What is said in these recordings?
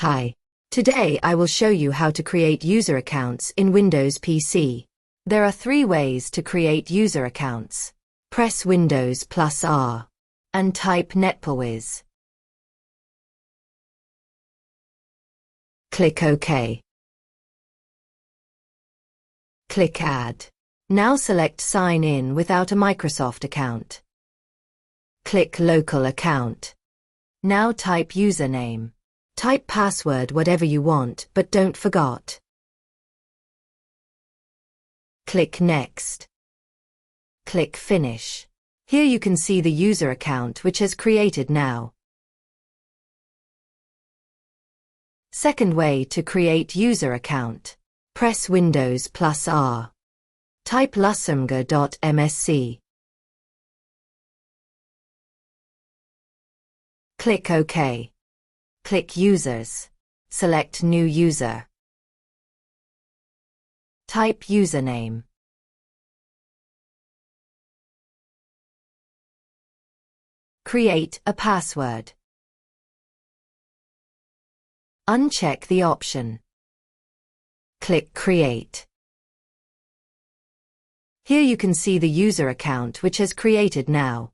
Hi. Today I will show you how to create user accounts in Windows PC. There are 3 ways to create user accounts. Press Windows plus R and type Netplwiz. Click OK. Click Add. Now select Sign in without a Microsoft account. Click Local Account. Now type username. Type password whatever you want, but don't forget. Click Next. Click Finish. Here you can see the user account which has created now. Second way to create user account. Press Windows plus R. Type Lusrmgr.msc. Click OK. Click Users. Select New User. Type username. Create a password. Uncheck the option. Click Create. Here you can see the user account which has created now.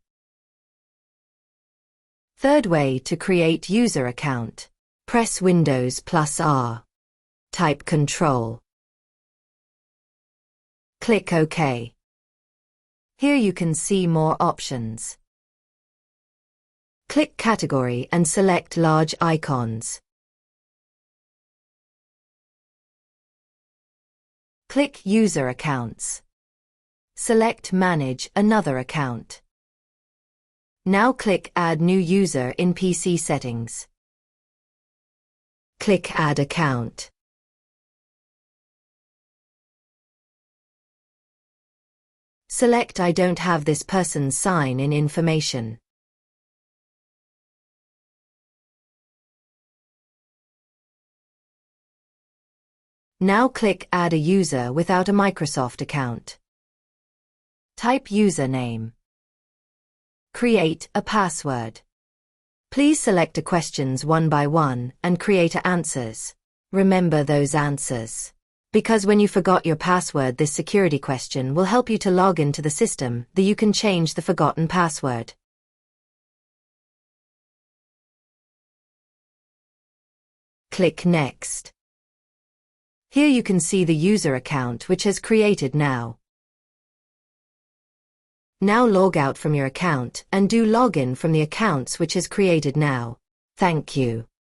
Third way to create user account. Press Windows plus R. Type Control. Click OK. Here you can see more options. Click Category and select Large Icons. Click User Accounts. Select Manage another account. Now click Add New User in PC Settings. Click Add Account. Select I don't have this person's sign-in information. Now click Add a user without a Microsoft account. Type username. Create a password. Please select the questions one by one and create answers. Remember those answers. Because when you forgot your password, this security question will help you to log into the system that you can change the forgotten password. Click Next. Here you can see the user account which has created now. Now log out from your account and do login from the accounts which is created now. Thank you.